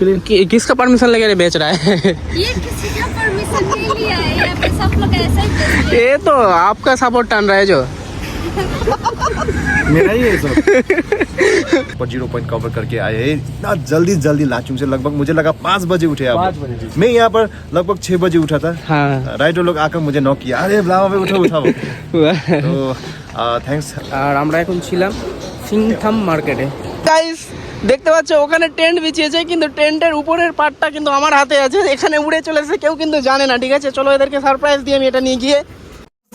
किसका परमिशन लेके बेच रहा है? ये किसी का परमिशन नहीं लिया है, यहाँ पे सब लोग ऐसा ही करते हैं। ये तो आपका सपोर्ट टन रहा है जो मेरा ही है सब। पर 0 पॉइंट कवर करके आए हैं इतना जल्दी लाचुंग से। लगभग मुझे लगा 5 बजे उठे आप। 5 बजे मैं यहाँ पर लगभग 6 बजे उठा था। हाँ राइडर लोग आकर मुझे नॉक किया, अरे ब्लावा भाई उठाओ। तो थैंक्स। আর আমরা এখন ছিলাম সিংথাম মার্কেটে। গাইস দেখতে পাচ্ছ ওখানে টেন্ট বিছিয়েছে, কিন্তু টেন্টের উপরের পার্টটা কিন্তু আমার হাতে আছে, এখানে উড়ে চলেছে, কেউ কিন্তু জানে না। ঠিক আছে, চলো এদেরকে সারপ্রাইজ দিয়ে আমি এটা নিয়ে গিয়ে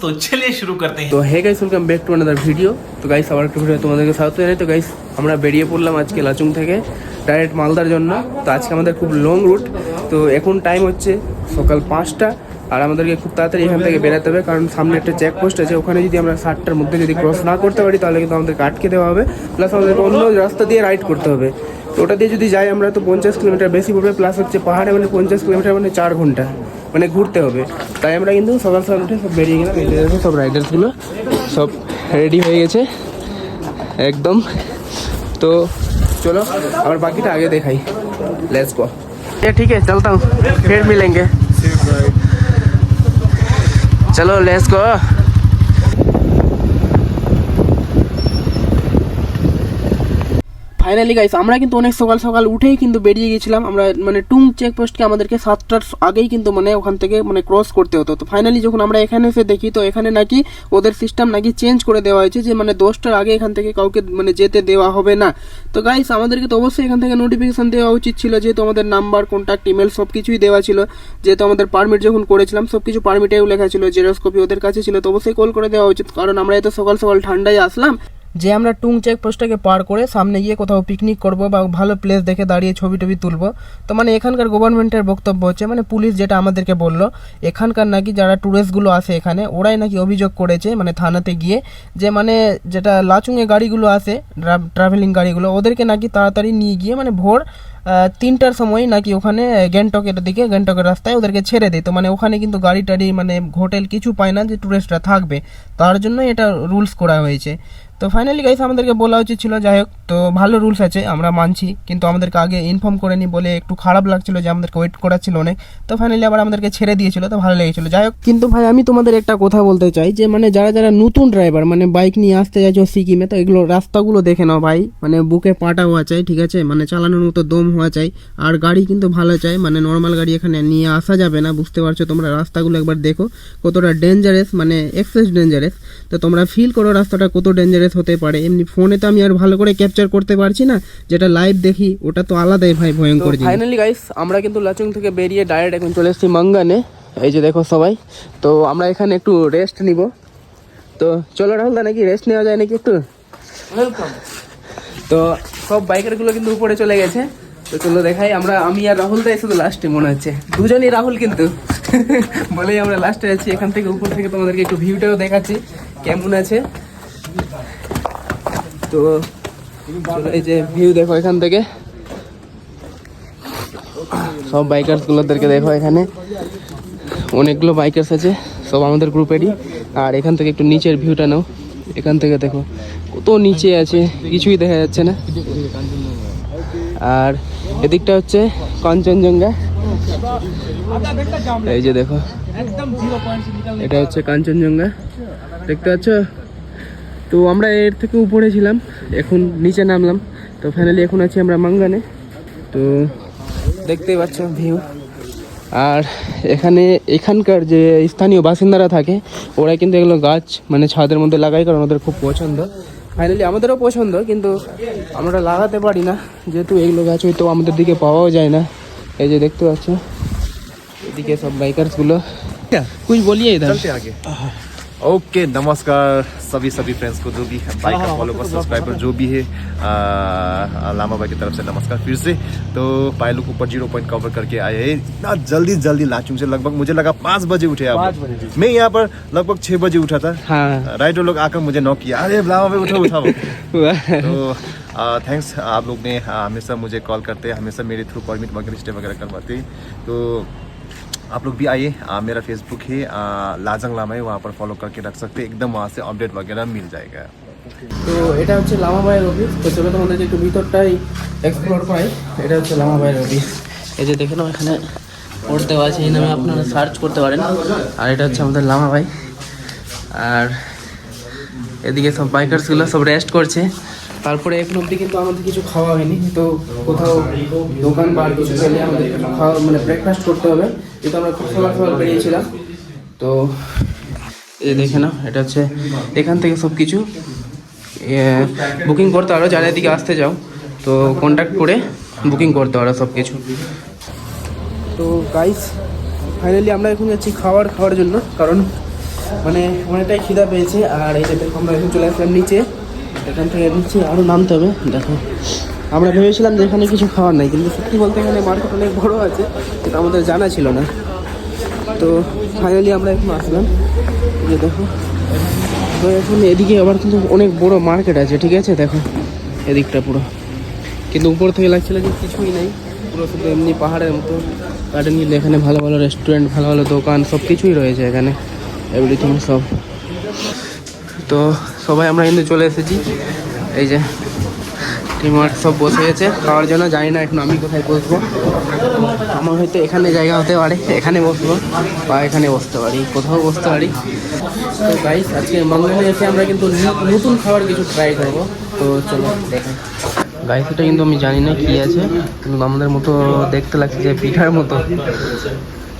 तो चलिए शुरू करते हैं। তো hey guys, welcome back to another video. তো গাইস আবার একটা ভিডিও তোমাদেরকে স্বাগত জানাই। তো গাইস আমরা বেরিয়ে পড়লাম আজকে লাচুং থেকে ডাইরেক্ট মালদার জন্য। তো আজকে আমাদের খুব লং রুট। তো এখন টাইম হচ্ছে সকাল 5টা, আর আমাদেরকে খুব তাড়াতাড়ি এখান থেকে বেরোতে হবে, কারণ সামনে একটা চেকপোস্ট আছে। ওখানে যদি আমরা 7টার মধ্যে যদি ক্রস না করতে পারি তাহলে কিন্তু আমাদেরকে আটকে দেওয়া হবে, প্লাস আমাদেরকে অন্য রাস্তা দিয়ে রাইড করতে হবে। তো ওটা দিয়ে যদি যাই আমরা তো 50 কিলোমিটার বেশি পড়বে, প্লাস হচ্ছে পাহাড়ে মানে 50 কিলোমিটার মানে 4 ঘন্টা মানে ঘুরতে হবে। তাই আমরা কিন্তু সকাল সকাল উঠে সব বেরিয়ে গেলাম। এই দেখো সব রাইডার্সগুলো সব রেডি হয়ে গেছে একদম। তো চলো আবার বাকিটা আগে দেখাই। Let's go. ये ठीक है, चलता हूँ, फिर मिलेंगे। चलो लेट्स गो। ফাইনালি গাইস আমরা কিন্তু অনেক সকাল সকাল উঠেই কিন্তু বেরিয়ে গেছিলাম। আমরা মানে টুং চেকপোস্টকে আমাদেরকে 7টার আগেই কিন্তু মানে ওখান থেকে মানে ক্রস করতে হতো। তো ফাইনালি যখন আমরা এখানে এসে দেখি, তো এখানে নাকি ওদের সিস্টেম নাকি চেঞ্জ করে দেওয়া হয়েছে, যে মানে 10টার আগে এখান থেকে কাউকে মানে যেতে দেওয়া হবে না। তো গাইস আমাদেরকে তো অবশ্যই এখান থেকে নোটিফিকেশন দেওয়া উচিত ছিল, যেহেতু আমাদের নাম্বার, কন্ট্যাক্ট, ইমেল সব কিছুই দেওয়া ছিল। যেহেতু আমাদের পারমিট যখন করেছিলাম সব কিছু পারমিটেও লেখা ছিল, জেরক্স কপি ওদের কাছে ছিল, তো অবশ্যই কল করে দেওয়া উচিত। কারণ আমরা এত সকাল সকাল ঠান্ডায় আসলাম যে আমরা টুং চেকপোস্টটাকে পার করে সামনে গিয়ে কোথাও পিকনিক করব বা ভালো প্লেস দেখে দাঁড়িয়ে ছবি টবি তুলবো। তো মানে এখানকার গভর্নমেন্টের বক্তব্য হচ্ছে, মানে পুলিশ যেটা আমাদেরকে বললো, এখানকার নাকি যারা ট্যুরিস্টগুলো আসে এখানে ওরাই নাকি অভিযোগ করেছে মানে থানাতে গিয়ে, যে মানে যেটা লাচুংয়ে গাড়িগুলো আসে ট্রাভেলিং গাড়িগুলো, ওদেরকে নাকি তাড়াতাড়ি নিয়ে গিয়ে মানে ভোর 3টার সময় নাকি ওখানে গ্যাংটকের দিকে, গ্যাংটকের রাস্তায় ওদেরকে ছেড়ে দেয়। তো মানে ওখানে কিন্তু গাড়ি টাড়ি মানে হোটেল কিছু পায় না যে ট্যুরিস্টরা থাকবে, তার জন্য এটা রুলস করা হয়েছে। তো ফাইনালি গাইস আমাদেরকে বলা উচিত ছিল, যাই হোক তো ভালো রুলস আছে আমরা মানছি, কিন্তু আমাদেরকে আগে ইনফর্ম করেনি বলে একটু খারাপ লাগছিল যে আমাদেরকে ওয়েট করাচ্ছিল অনেক। তো ফাইনালি আবার আমাদেরকে ছেড়ে দিয়েছিল, তো ভালো লেগেছিল। যাই হোক, কিন্তু ভাই আমি তোমাদের একটা কথা বলতে চাই, যে মানে যারা যারা নতুন ড্রাইভার মানে বাইক নিয়ে আসতে যাচ্ছ সিকিমে, তো এগুলো রাস্তাগুলো দেখে নাও ভাই, মানে বুকে পাটা হওয়া চাই, ঠিক আছে, মানে চালানোর মতো দম হওয়া চাই, আর গাড়ি কিন্তু ভালো চাই। মানে নর্মাল গাড়ি এখানে নিয়ে আসা যাবে না, বুঝতে পারছো তোমরা। রাস্তাগুলো একবার দেখো কতটা ডেঞ্জারাস, মানে এক্সেস ডেঞ্জারাস। তো তোমরা ফিল করো রাস্তাটা কত ডেঞ্জারাস হতে পারে। এমনি ফোনে তো আমি আর ভালো করে ক্যাপচার করতে পারছি না, যেটা লাইভ দেখি ওটা তো আলাদাই ভাই ভয়ঙ্কর। ফাইনালি গাইস আমরা কিন্তু লাচুং থেকে বেরিয়ে ডাইরেক্ট এখন চলে এসেছি মাঙ্গানে। এই যে দেখো সবাই, তো আমরা এখানে একটু রেস্ট নিব। তো চলো রাহুল দা, নাকি রেস্ট নেওয়া যায় নাকি একটু? ওয়েলকাম। তো সব বাইকারগুলো কিন্তু উপরে চলে গেছে, তো চলো দেখাই। আমি আর রাহুল দা শুধু লাস্টে মনে হচ্ছে, দুজনই রাহুল কিন্তু বলেই আমরা লাস্টে আছি। এখান থেকে উপর থেকে তোমাদেরকে একটু ভিউটাও দেখাচ্ছি কেমন আছে। তো এই যে ভিউ দেখো এখান থেকে, সব বাইকার্স গুলোদেরকে দেখো, এখানে অনেকগুলো বাইকার্স আছে, সব আমাদের গ্রুপেরই। আর এখান থেকে একটু নিচের ভিউটা নাও, এখান থেকে দেখো কত নিচে আছে, কিছুই দেখা যাচ্ছে না। আর এদিকটা হচ্ছে কাঞ্চনজঙ্ঘা, এই যে দেখো এটা হচ্ছে কাঞ্চনজঙ্ঘা, দেখতে পাচ্ছ। তো আমরা এর থেকে উপরে ছিলাম, এখন নিচে নামলাম। তো ফাইনালি এখন আছি আমরা মাঙ্গানে, তো দেখতেই পাচ্ছ ভিউ। আর এখানকার যে স্থানীয় বাসিন্দারা থাকে ওরা কিন্তু এগুলো গাছ মানে ছাদের মধ্যে লাগায়, কারণ ওদের খুব পছন্দ। ফাইনালি আমাদেরও পছন্দ, কিন্তু আমরা লাগাতে পারি না, যেহেতু এগুলো গাছ হয়তো আমাদের দিকে পাওয়াও যায় না। এই যে দেখতে পাচ্ছ এদিকে সব বাইকার্সগুলো, कुछ बोलिए इधर। चलते आगे। ओके नमस्कार सभी फ्रेंड्स को, जो भी बाइकर फॉलोवर सब्सक्राइबर जो भी है, लामा भाई की तरफ से नमस्कार फिर से। तो पायलू को ऊपर 0 पॉइंट कवर करके आए हैं इतना जल्दी लाचुंग से। लगभग मुझे लगा 5 बजे उठे आप। 5 बजे। मैं यहाँ पर लगभग 6 बजे उठा था। हाँ राइडर लोग आकर मुझे नॉक किया, अरे लामा भाई उठाओ। तो थैंक्स, आप लोग ने हमेशा मुझे कॉल करते, हमेशा मेरे थ्रू परमिट वगैरह स्टे वगैरह करवाते। तो आप लोग भी आइए, मेरा फेसबुक है लाजंग लामा है, वहाँ पर फॉलो करके रख सकते हैं, एकदम वहाँ से अपडेट वगैरह मिल जाएगा। তো এটা হচ্ছে লামা ভাইয়ের অফিস। তো চলো তোমাদেরকে একটু ভিতরটাই এক্সপ্লোর করাই। এটা হচ্ছে লামা ভাইয়ের অফিস। এই যে দেখে নাও এখানে কোড দেওয়া আছে, এই নামে আপনারা সার্চ করতে পারেন। আর এটা হচ্ছে আমাদের লামা ভাই। আর এদিকে সব বাইকার্সগুলো সব রেস্ট করছে। তারপরে এখন অবধি কিন্তু আমাদের কিছু খাওয়া হয়নি, তো কোথাও দোকান বা কিছু গেলে আমাদের কিছু খাওয়া মানে ব্রেকফাস্ট করতে হবে, যেহেতু আমরা খুব সকাল সকাল বেরিয়েছিলাম। তো এই দেখে নাও এটা হচ্ছে এখান থেকে সব কিছু বুকিং করতে পারো, যারা এদিকে আসতে চাও তো কন্ট্যাক্ট করে বুকিং করতে পারো সব কিছু। তো গাইস ফাইনালি আমরা এখন যাচ্ছি খাওয়ার জন্য, কারণ মানে অনেকটাই খিদা পেয়েছে। আর এই যে দেখো আমরা এখন চলে আসলাম নিচে, এখান থেকে নিচে আরও নামতে হবে। দেখো আমরা ভেবেছিলাম যে এখানে কিছু খাওয়ার নাই, কিন্তু সত্যি বলতে এখানে মার্কেট অনেক বড় আছে, এটা আমাদের জানা ছিল না। তো ফাইনালি আমরা এখন আসলাম, এই যে দেখো। তো এখন এদিকে আবার কিন্তু অনেক বড় মার্কেট আছে, ঠিক আছে দেখো এদিকটা পুরো, কিন্তু উপর থেকে লাগছিল যে কিছুই নেই, পুরো শুধু এমনি পাহাড়ের মতো গার্ডেন। কিন্তু এখানে ভালো ভালো রেস্টুরেন্ট, ভালো ভালো দোকান সব কিছুই রয়েছে এখানে, এভরিথিং সব। তো সবাই আমরা কিন্তু চলে এসেছি, এই যে টিমওয়ার্ক সব বসে গেছে খাওয়ার জন্য। জানি না এখন আমি কোথায় বসবো, আমার হয়তো এখানে জায়গা হতে পারে, এখানে বসবো বা এখানে বসতে পারি, কোথাও বসতে পারি। তো গাইস আজকে মঙ্গলে এসে আমরা কিন্তু নতুন খাবার কিছু ট্রাই করবো। তো চলো দেখেন গাইস, এটা কিন্তু আমি জানি না কি আছে, কিন্তু আমাদের মতো দেখতে লাগছে যে পিঠার মতো।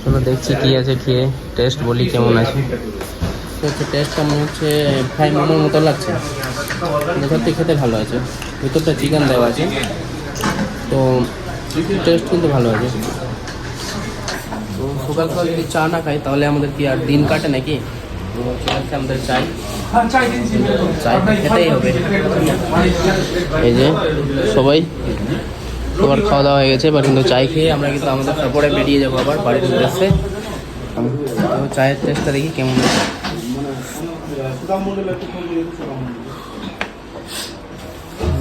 চলো দেখছি কি আছে, খেয়ে টেস্ট বলি কেমন আছে। তো হচ্ছে টেস্টটা মনে হচ্ছে ফ্রাই মোমোর মতো লাগছে, সত্যি খেতে ভালো আছে। ভিতরটা চিকেন দেওয়া আছে, তো টেস্ট কিন্তু ভালো আছে। তো সকাল সকাল যদি চা না খাই তাহলে আমাদের কি আর দিন কাটে নাকি? তো চলে আমাদের চাই খেতেই হবে। এই যে সবাই সবার খাওয়া দাওয়া হয়ে গেছে, এবার কিন্তু চাই খেয়ে আমরা কিন্তু আমাদের তারপরে বেরিয়ে যাবো আবার বাড়ির উদ্দেশ্যে। তো চায়ের টেস্টটা দেখি কেমন আছে।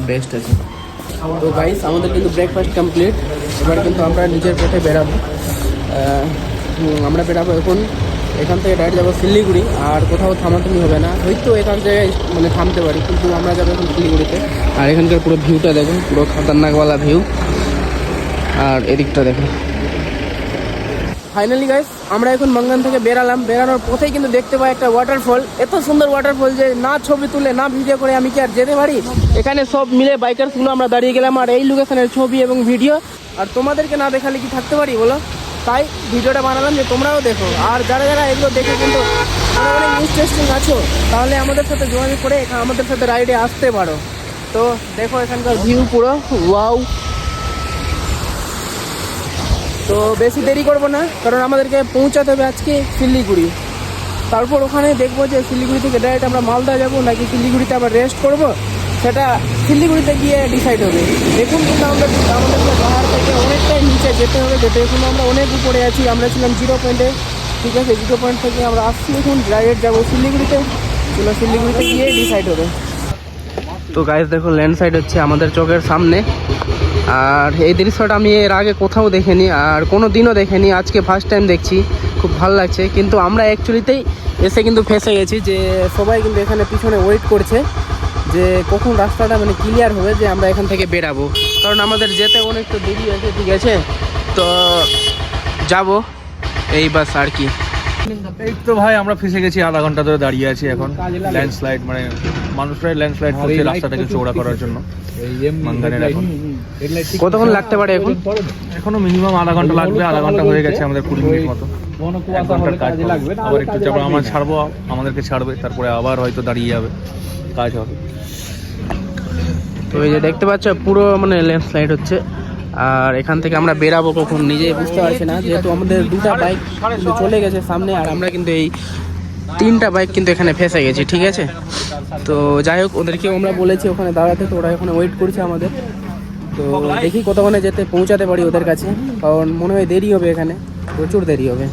বেস্ট আছে। তো গাইস আমাদের কিন্তু ব্রেকফাস্ট কমপ্লিট, এবার কিন্তু আমরা নিজের পথে বেরাবো। আমরা বেরাবো এখন এখান থেকে ডাইরেক্ট যাবো শিলিগুড়ি, আর কোথাও থামাথামি হবে না, হয়তো এখান থেকে মানে থামতে পারি, কিন্তু আমরা যাবো এখন শিলিগুড়িতে। আর এখানকার পুরো ভিউটা দেখো, পুরো খতরনাকওয়ালা ভিউ। আর এদিকটা দেখো। ফাইনালি গাইস আমরা এখন মঙ্গান থেকে বেরানোর পথেই কিন্তু দেখতে পাই একটা ওয়াটারফল। এত সুন্দর ওয়াটারফল যে না ছবি তুলে না ভিডিও করে আমি কি আর যেতে পারি। এখানে সব মিলে বাইকারগুলো আমরা দাঁড়িয়ে গেলাম, আর এই লোকেশনের ছবি এবং ভিডিও, আর তোমাদেরকে না দেখালে কি থাকতে পারি বলো? তাই ভিডিওটা বানালাম যে তোমরাও দেখো। আর যারা যারা এগুলো দেখে কিন্তু অনেক ইন্টারেস্টিং আছো, তাহলে আমাদের সাথে যোগাযোগ করে আমাদের সাথে রাইডে আসতে পারো। তো দেখো এখানকার ভিউ পুরো ওয়াও। তো বেশি দেরি করবো না, কারণ আমাদেরকে পৌঁছাতে হবে আজকে শিলিগুড়ি। তারপর ওখানে দেখবো যে শিলিগুড়ি থেকে ডাইরেক্ট আমরা মালদা যাবো নাকি শিলিগুড়িতে আবার রেস্ট করবো, সেটা শিলিগুড়িতে গিয়ে ডিসাইড হবে। দেখুন কিন্তু আমাদেরকে পাহাড় থেকে অনেকটাই নিচে যেতে হবে, যেতে এখন আমরা অনেক উপরে আছি। আমরা ছিলাম 0 পয়েন্টে, ঠিক আছে, 0 পয়েন্ট থেকে আমরা আসছি এখন ডাইরেক্ট যাবো শিলিগুড়িতে। চলো শিলিগুড়িতে গিয়ে ডিসাইড হবে। তো গাইস দেখো ল্যান্ডস্লাইড হচ্ছে আমাদের চোখের সামনে, আর এই দৃশ্যটা আমি এর আগে কোথাও দেখিনি, আর কোনো দিনও দেখিনি, আজকে ফার্স্ট টাইম দেখছি। খুব ভালো লাগছে, কিন্তু আমরা অ্যাকচুয়ালিতেই এসে কিন্তু ফেঁসে গেছি, যে সবাই কিন্তু এখানে পিছনে ওয়েট করছে যে কখন রাস্তাটা মানে ক্লিয়ার হবে যে আমরা এখান থেকে বেরাবো, কারণ আমাদের যেতে অনেক তো দেরি আছে, ঠিক আছে। তো যাব এই বাস আর কি। এই তো ভাই আমরা ফেসে গেছি, আধা ঘন্টা ধরে দাঁড়িয়ে আছি এখন। ল্যান্ডস্লাইড মানে মানুষরাই ল্যান্ডস্লাইড করছে রাস্তাটাকে চওড়া করার জন্য। মাঙ্গানের এখন কতক্ষণ লাগতে পারে এখন? এখনো মিনিমাম আধা ঘন্টা লাগবে, আধা ঘন্টা হয়ে গেছে, আমাদের 20 মিনিট মতো। এক ঘন্টার কাজ হবে। আবার একটু যাবো, আমরা ছাড়বো, আমাদেরকে ছাড়বে, তারপরে আবার হয়তো দাঁড়িয়ে যাবে, কাজ হবে। তো এই যে দেখতে পাচ্ছ পুরো মানে ল্যান্ডস্লাইড হচ্ছে, আর এখান থেকে আমরা বেরাবো কখন নিজে বুঝতে পারছি না, যেহেতু আমাদের 2টা বাইক কিন্তু চলে গেছে সামনে, আর আমরা কিন্তু এই 3টা বাইক কিন্তু এখানে ফেঁসে গেছি, ঠিক আছে। তো যাই হোক, ওদেরকেও আমরা বলেছি ওখানে দাঁড়াতে, তো ওরা ওখানে ওয়েট করছে আমাদের। তো দেখি কতক্ষণে যেতে পৌঁছাতে পারি ওদের কাছে, কারণ মনে হয় দেরি হবে, এখানে প্রচুর দেরি হবে।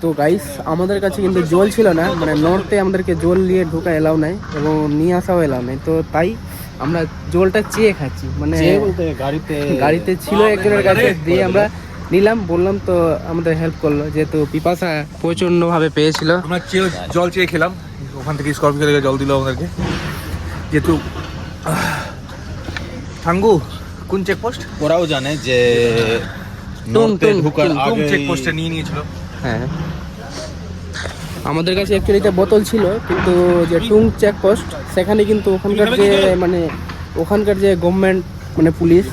তো গাইস আমাদের কাছে কিন্তু জল ছিল না, মানে নর্থে আমাদেরকে জল নিয়ে ঢোকা এলাও নাই এবং নিয়ে আসাও এলাও নাই, তো তাই আমরা জলটা চেয়ে খাচ্ছি, মানে গাড়িতে ছিল একজনের কাছে, দিয়ে আমরা নিলাম, বললাম, তো আমাদের হেল্প করলো, যেহেতু পিপাসা প্রচন্ড ভাবে পেয়েছিল। আমরা জল চেয়ে খেলাম, ওখান থেকে স্করপিও থেকে জল দিল আমাদেরকে, যেহেতু ঠাঙ্গু কোন চেকপোস্ট ওরাও জানে যে টুং, নর্থে টুং, ঢোকার কোন আগে চেকপোস্টে নিয়ে নিয়েছিল। হ্যাঁ, আমাদের কাছে অ্যাকচুয়ালিতে বোতল ছিল, কিন্তু যে টুং চেকপোস্ট সেখানে কিন্তু ওখানকার যে গভর্নমেন্ট মানে পুলিশ,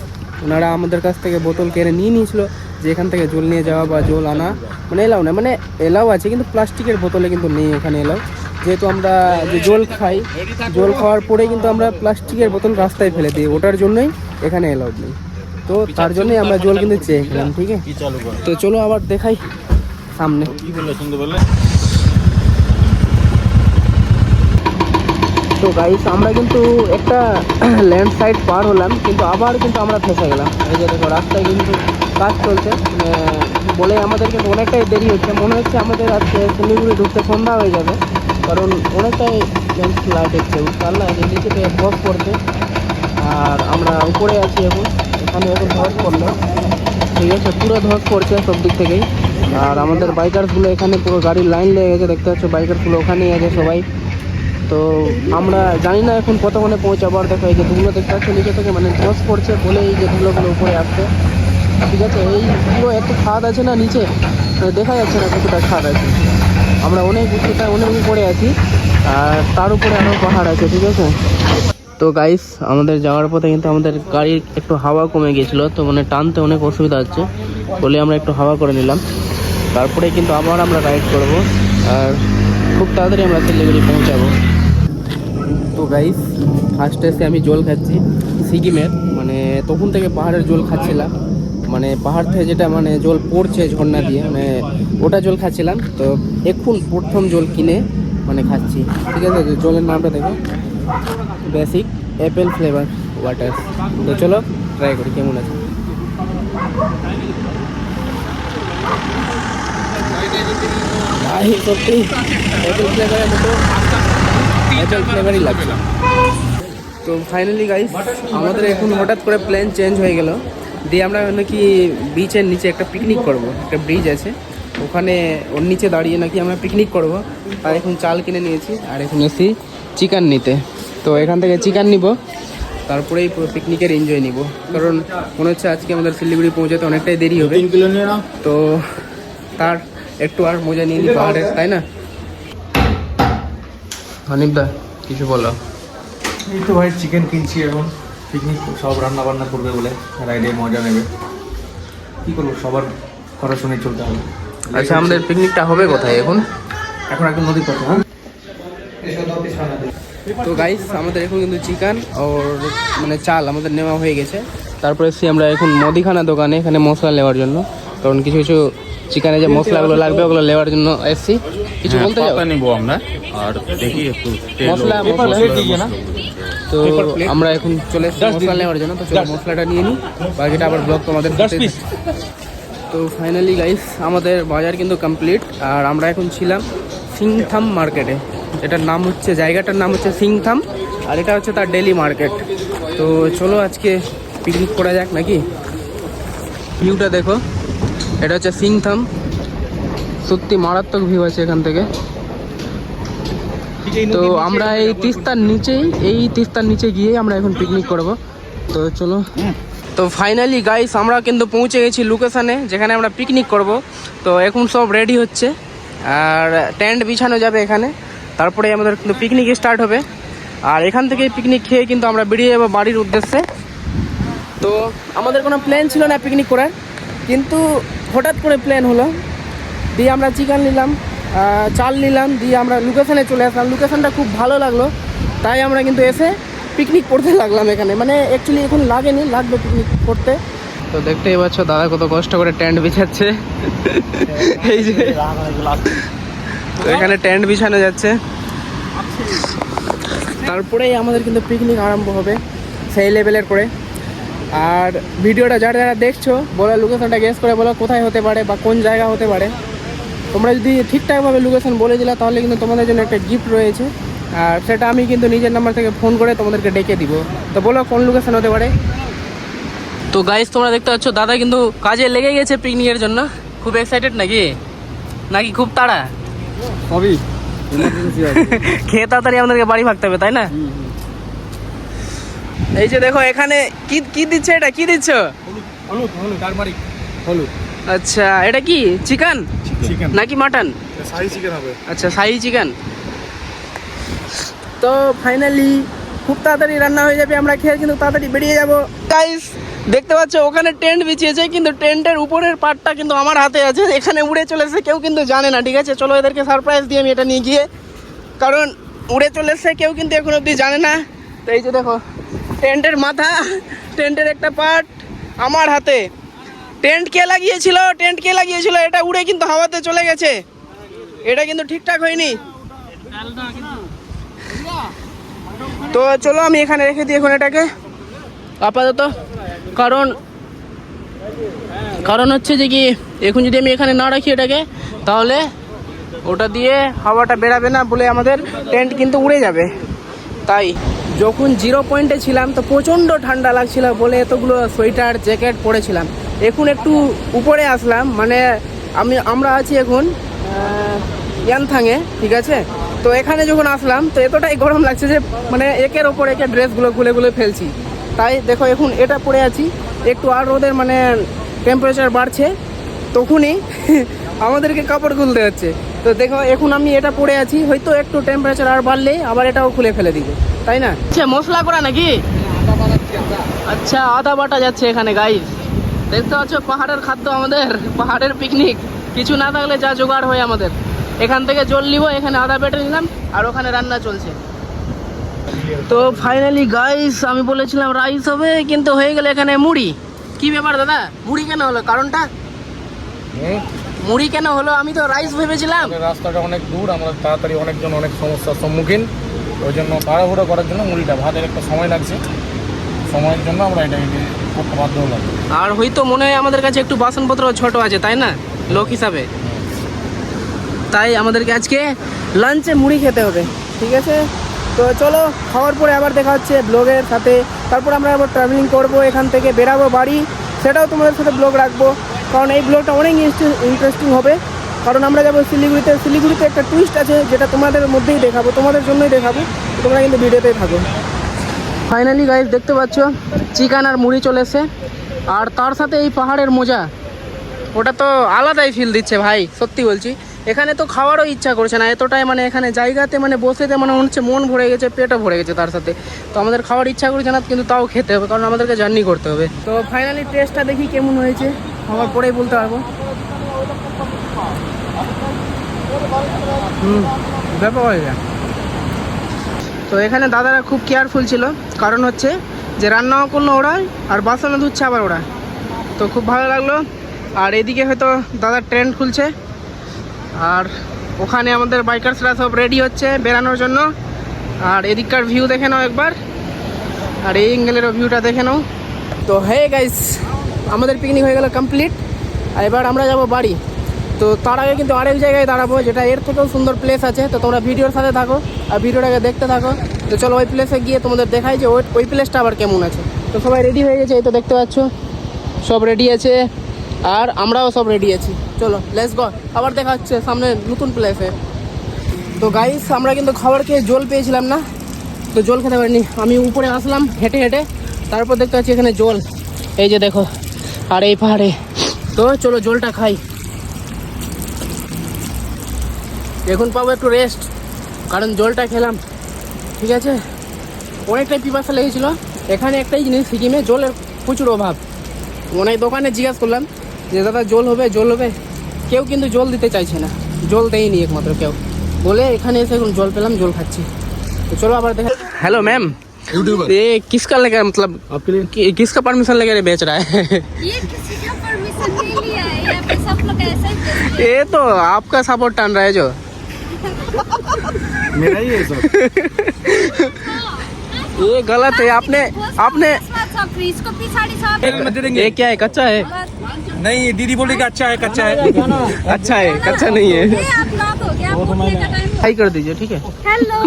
ওনারা আমাদের কাছ থেকে বোতল কেড়ে নিয়ে নিয়েছিল, যে এখান থেকে জল নিয়ে যাওয়া বা জল আনা মানে এলাও না, মানে এলাও আছে কিন্তু প্লাস্টিকের বোতলে কিন্তু নেই ওখানে এলাও। যেহেতু আমরা যে জল খাই, জল খাওয়ার পরে কিন্তু আমরা প্লাস্টিকের বোতল রাস্তায় ফেলে দিই, ওটার জন্যই এখানে এলাউড নেই। তো তার জন্যই আমরা জল কিন্তু চেয়ে খেলাম, ঠিক আছে। কি চালু করে তো চলো আবার দেখাই সামনে। কি বললো শুনতে বললে? তো গাইস আমরা কিন্তু একটা ল্যান্ডস্লাইড পার হলাম, কিন্তু আবার কিন্তু আমরা ফেসে গেলাম। এই যে দেখো রাস্তায় কিন্তু কাজ চলছে, বলে আমাদের কিন্তু অনেকটাই দেরি হচ্ছে। মনে হচ্ছে আমাদের আজকে শিলিগুড়ি ঢুকতে সন্ধ্যা হয়ে যাবে, কারণ অনেকটাই ল্যান্ডস্লাইড হচ্ছে, বুঝতে না, যে নিচে থেকে ধস পড়ছে। আর আমরা উপরে আছি এখন, এখানে এখন ধস পড়লো, ঠিক আছে, পুরো ধস পড়ছে সব দিক থেকেই। আর আমাদের বাইকারসগুলো এখানে পুরো গাড়ির লাইন লেগে গেছে, দেখতে পাচ্ছ বাইকারসগুলো ওখানেই আছে সবাই। তো আমরা জানি না এখন কতক্ষণে পৌঁছাবো। আর দেখো এই যে ধুলো দেখতে পাচ্ছ নিচে থেকে, মানে ধস পড়ছে বলে এই যে ধুলোগুলো উপরে আসছে, ঠিক আছে। এই পুরো এত ছাদ আছে না নিচে, দেখা যাচ্ছে না কতটা ছাদ আছে। আমরা অনেক উচ্চতায় অনেক উপরে আছি, আর তার উপরে আরও পাহাড় আছে, ঠিক আছে। তো গাইস আমাদের যাওয়ার পথে কিন্তু আমাদের গাড়ির একটু হাওয়া কমে গিয়েছিলো, তো মানে টানতে অনেক অসুবিধা হচ্ছে বলে আমরা একটু হাওয়া করে নিলাম। তারপরে কিন্তু আবার আমরা রাইড করব, আর খুব তাড়াতাড়ি আমরা শিলিগুড়ি পৌঁছাবো। তো গাইস ফার্স্টে এসে আমি জল খাচ্ছি সিকিমের, মানে তখন থেকে পাহাড়ের জল খাচ্ছিলাম, মানে পাহাড় থেকে যেটা মানে জল পড়ছে ঝর্ণা দিয়ে, মানে ওটা জল খাচ্ছিলাম। তো এখন প্রথম জল কিনে মানে খাচ্ছি, ঠিক আছে। জলের নামটা দেখো, বেসিক অ্যাপেল ফ্লেভার ওয়াটার। তো চলো ট্রাই করি কেমন আছে। ভাই সত্যি অ্যাপেল ফ্লেভারের মতো অ্যাপেল ফ্লেভারই লাগছে। তো ফাইনালি গাইস আমাদের এখন হঠাৎ করে প্ল্যান চেঞ্জ হয়ে গেল, দিয়ে আমরা নাকি বিচের নিচে একটা পিকনিক করব, একটা ব্রিজ আছে ওখানে, ওর নিচে দাঁড়িয়ে নাকি আমরা পিকনিক করব। আর এখন চাল কিনে নিয়েছি, আর এখন এসি চিকেন নিতে। তো এখান থেকে চিকেন নিব, তারপরেই পুরো পিকনিকের এনজয় নিব, কারণ মনে হচ্ছে আজকে আমাদের শিলিগুড়ি পৌঁছাতে অনেকটাই দেরি হবে। তো তার একটু আর মজা নিয়ে নিই পাহাড়ের, তাই না? হানিফদা কিছু বলো। এই তো ভাই চিকেন কিনছি এখন, পিকনিক সব রান্না বান্না করবে বলে, রাইডে মজা নেবে। কী করবো, সবার কথা শুনে চলতে হবে। আচ্ছা আমাদের পিকনিকটা হবে কোথায় এখন? এখন একদম নদীর পথে। হ্যাঁ তো গাইস আমাদের এখন কিন্তু চিকেন আর মানে চাল আমাদের নেওয়া হয়ে গেছে। তারপরে এসে আমরা এখন মুদিখানা দোকানে এখানে মশলা নেওয়ার জন্য, কারণ কিছু কিছু চিকেনে যে মশলাগুলো লাগবে ওগুলো নেওয়ার জন্য এসছি। কিছু বলতে চাও? নিবো আমরা, আর দেখি একটু মশলা তো আমরা এখন চলে এসেছি মশলা নেওয়ার জন্য। তো চলো মশলাটা নিয়ে নিই, বাকিটা আবার ব্লগ তোমাদের সাথে। তো ফাইনালি গাইস আমাদের বাজার কিন্তু কমপ্লিট, আর আমরা এখন ছিলাম সিংথাম মার্কেটে, এটার নাম হচ্ছে, জায়গাটার নাম হচ্ছে সিংথাম, আর এটা হচ্ছে তার ডেলি মার্কেট। তো চলো আজকে পিকনিক করা যাক নাকি। ভিউটা দেখো, এটা হচ্ছে সিংথাম, সত্যি মারাত্মক ভিউ আছে এখান থেকে। তো আমরা এই তিস্তার নিচে গিয়ে আমরা এখন পিকনিক করব। তো চলো। তো ফাইনালি গাইস আমরা কিন্তু পৌঁছে গেছি লোকেশানে যেখানে আমরা পিকনিক করব। তো এখন সব রেডি হচ্ছে, আর টেন্ট বিছানো যাবে এখানে, তারপরে আমাদের কিন্তু পিকনিক স্টার্ট হবে। আর এখান থেকে পিকনিক খেয়ে কিন্তু আমরা বেরিয়ে যাবো বাড়ির উদ্দেশ্যে। তো আমাদের কোনো প্ল্যান ছিল না পিকনিক করার, কিন্তু হঠাৎ করে প্ল্যান হলো, দিয়ে আমরা চিকেন নিলাম, চাল নিলাম, দিয়ে আমরা লোকেশানে চলে আসলাম। লোকেশানটা খুব ভালো লাগলো, তাই আমরা কিন্তু এসে পিকনিক করতে লাগলাম এখানে। মানে অ্যাকচুয়ালি এখন লাগবে পিকনিক করতে। তো দেখতেই পাচ্ছ দাদা কত কষ্ট করে টেন্ট বিছাচ্ছে। এই যে তো এখানে টেন্ট বিছানো যাচ্ছে, তারপরেই আমাদের কিন্তু পিকনিক আরম্ভ হবে সেই লেভেলের করে। আর ভিডিওটা যারা যারা দেখছো বলো লোকেশনটা গেস করে বলো কোথায় হতে পারে বা কোন জায়গা হতে পারে। তোমরা যদি ঠিকঠাকভাবে লোকেশন বলে দিলা তাহলে কিন্তু তোমাদের জন্য একটা গিফট রয়েছে, আর সেটা আমি কিন্তু নিজের নাম্বার থেকে ফোন করে তোমাদেরকে ডেকে দিব। তো বলো কোন লোকেশন হতে পারে। তো গাইস তোমরা দেখতে পাচ্ছ দাদা কিন্তু কাজে লেগে গেছে পিকনিকের জন্য। খুব এক্সাইটেড নাকি খুব তাড়া? খেয়ে তাড়াতাড়ি আমাদেরকে বাড়ি ভাগতে হবে, তাই না? এই যে দেখো এখানে কি কি দিচ্ছে, এটা কি দিচ্ছ? আচ্ছা, এটা কি চিকেন নাকি মাটন? আচ্ছা, শাহী চিকেন। তো ফাইনালি খুব তাড়াতাড়ি রান্না হয়ে যাবে, আমরা খেয়ে কিন্তু তাড়াতাড়ি বেরিয়ে যাব। গাইস দেখতে পাচ্ছ ওখানে টেন্ট বিছিয়েছে, কিন্তু টেন্টের উপরের পার্টটা কিন্তু আমার হাতে আছে, এখানে উড়ে চলেছে, কেউ কিন্তু জানে না। ঠিক আছে, চলো এদেরকে সারপ্রাইজ দিই আমি এটা নিয়ে গিয়ে, কারণ উড়ে চলেছে, কেউ কিন্তু এখন অবধি জানে না। তো এই যে দেখো টেন্টের মাথা, টেন্টের একটা পার্ট আমার হাতে। টেন্ট কে লাগিয়েছিল? এটা উড়ে কিন্তু হাওয়াতে চলে গেছে, এটা কিন্তু ঠিকঠাক হয়নি। তো চলো আমি এখানে রেখে দিই এখন এটাকে আপাতত, কারণ হচ্ছে যে কি এখন যদি আমি এখানে না রাখি এটাকে, তাহলে ওটা দিয়ে হাওয়াটা বেরাবে না বলে আমাদের টেন্ট কিন্তু উড়ে যাবে। তাই যখন 0 পয়েন্টে ছিলাম তো প্রচণ্ড ঠান্ডা লাগছিল বলে এতগুলো সোয়েটার জ্যাকেট পরেছিলাম। এখন একটু উপরে আসলাম, মানে আমরা আছি এখন ইয়ানথাংয়ে, ঠিক আছে। তো এখানে যখন আসলাম তো এতটাই গরম লাগছে যে মানে একের ওপর একে ড্রেসগুলো খুলে ফেলছি। তাই দেখো এখন এটা পরে আছি, একটু আর রোদের মানে টেম্পারেচার বাড়ছে তখনই আমাদেরকে কাপড় খুলতে হচ্ছে। তো দেখো এখন আমি এটা পরে আছি, হয়তো একটু টেম্পারেচার আর বাড়লেই আবার এটাও খুলে ফেলে দিবে, তাই না? আচ্ছা, মশলা করা নাকি? আচ্ছা, আদা বাটা যাচ্ছে এখানে। গাইস দেখতে পাচ্ছ পাহাড়ের খাদ্য, আমাদের পাহাড়ের পিকনিক, কিছু না থাকলে যা জোগাড় হয় আমাদের। এখান থেকে জল নিব, এখানে আদা বেটে নিলাম, আর ওখানে রান্না চলছে। তো ফাইনালি গাইস আমি বলেছিলাম রাইস হবে, কিন্তু হয়ে গেল এখানে মুড়ি। কি ব্যাপার দাদা, মুড়ি কেন হলো? কারণটা মুড়ি কেন হলো? আমি তো রাইস ভেবেছিলাম। রাস্তাটা অনেক দূর, আমরা তাড়াতাড়ি অনেকজন অনেক সমস্যার সম্মুখীন, ওই জন্য তাড়াহুড়ো করার জন্য মুড়িটা, ভাতের একটা সময় লাগছে, সময়ের জন্য আমরা এটা করতে বাধ্য হলাম। আর হয়তো মনে হয় আমাদের কাছে একটু বাসনপত্র ছোট আছে, তাই না, লোক হিসাবে। তাই আমাদেরকে আজকে লাঞ্চে মুড়ি খেতে হবে, ঠিক আছে। তো চলো খাওয়ার পরে আবার দেখা হচ্ছে ব্লগের সাথে। তারপর আমরা আবার ট্রাভেলিং করবো, এখান থেকে বেরাবো বাড়ি, সেটাও তোমাদের সাথে ব্লগ রাখবো, কারণ এই ব্লগটা অনেক ইন্টারেস্টিং হবে। কারণ আমরা যাবো শিলিগুড়িতে একটা টুইস্ট আছে যেটা তোমাদের মধ্যেই দেখাবো, তোমাদের জন্যই দেখাবো, তোমরা কিন্তু ভিডিওতেই থাকো। ফাইনালি গাইস দেখতে পাচ্ছ চিকেন আর মুড়ি চলে এসে, আর তার সাথে এই পাহাড়ের মজা, ওটা তো আলাদাই ফিল দিচ্ছে ভাই, সত্যি বলছি। এখানে তো খাওয়ারও ইচ্ছা করছে না, এতটাই মানে এখানে জায়গাতে মানে বসেতে মনে হচ্ছে মন ভরে গেছে, পেটও ভরে গেছে তার সাথে। তো আমাদের খাওয়ার ইচ্ছা করছে না, কিন্তু তাও খেতে হবে, কারণ আমাদেরকে জার্নি করতে হবে। তো ফাইনালি টেস্টটা দেখি কেমন হয়েছে, খাওয়ার পরেই বলতে পারবো। ব্যাপার হয়ে যায়। তো এখানে দাদারা খুব কেয়ারফুল ছিল, কারণ হচ্ছে যে রান্নাও করলো ওরা, আর বাসনও ধুচ্ছে আবার ওরা, তো খুব ভালো লাগলো। আর এদিকে হয়তো দাদার ট্রেন খুলছে, আর ওখানে আমাদের বাইকার্সরা সব রেডি হচ্ছে বেরানোর জন্য। আর এদিককার ভিউ দেখে নাও একবার, আর এই অ্যাঙ্গেলেরও ভিউটা দেখে নাও। তো হে গাইস, আমাদের পিকনিক হয়ে গেল কমপ্লিট, আর এবার আমরা যাব বাড়ি। তো তার আগে কিন্তু আরেক জায়গায় দাঁড়াবো, যেটা এর থেকেও সুন্দর প্লেস আছে। তো তোমরা ভিডিওর সাথে থাকো আর ভিডিওটাকে দেখতে থাকো। তো চলো ওই প্লেসে গিয়ে তোমাদের দেখাই যে ওই প্লেসটা আবার কেমন আছে। তো সবাই রেডি হয়ে গেছে, এই তো দেখতে পাচ্ছ সব রেডি আছে, আর আমরাও সব রেডি আছি। চলো লেটস গো, আবার দেখা হচ্ছে সামনে নতুন প্লেসে। তো গাইস আমরা কিন্তু খাবার খেয়ে জল পেয়েছিলাম না, তো জল খেতে পারিনি। আমি উপরে আসলাম হেঁটে হেঁটে, তারপর দেখতে পাচ্ছি এখানে জল, এই যে দেখো, আর এই পাহাড়ে। তো চলো জলটা খাই। এখন পাবো একটু রেস্ট, কারণ জলটা খেলাম, ঠিক আছে। অনেকটাই পিপাসা লেগেছিলো। এখানে একটাই জিনিস, সিকিমে জলের প্রচুর অভাব। অনেক দোকানে জিজ্ঞাসা করলাম যে দাদা জল হবে, কেউ কিন্তু জল দিতে চাইছে না, জল দেয়নি একমাত্র কেউ, বলে এখানে এসে এখন জল পেলাম, জল খাচ্ছি। तो चलो आबार देखा। हेलो मैम, ये किसका लगा, मतलब आपके लिए किसका परमिशन लेके बेच रहा है? ये किसी का परमिशन नहीं लिया है, यहाँ पे सब लोग ऐसे ही बेचते हैं। ये तो आपका सपोर्ट टन रहा है जो मेरा ही है सब। ये गलत है, आपने इसको पिछाड़ी सब ये क्या है, कच्चा है? नहीं, दीदी बोली कि अच्छा है, कच्चा है। अच्छा है, कच्चा नहीं है। ये आप लॉक हो गया, बोलने का टाइम। हाई कर दीजिए, ठीक है। हेलो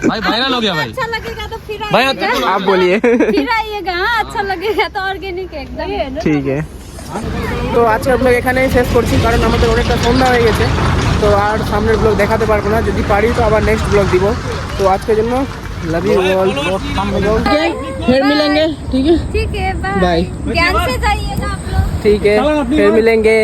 भाई वायरल हो गया भाई। अच्छा लगेगा तो फिर भाई, आइएगा, आप बोलिए। फिर आइएगा। हाँ, अच्छा लगेगा तो ऑर्गेनिक एकदम। ঠিক আছে। তো আজকে আপনাকে এখানেই শেষ করছি, কারণ আমাদের অনেকটা সন্ধ্যা হয়ে গেছে। তো তো আর সামনের ব্লগ দেখাতে পারবো না, যদি পারি তো আবার নেক্সট ব্লগ দিব। তো আজকের জন্য लव यू ऑल, फिर मिलेंगे, ठीक है ठीक है, बाय। बाय। ध्यान से जाइएगा आप लोग। ठीक है, फिर मिलेंगे।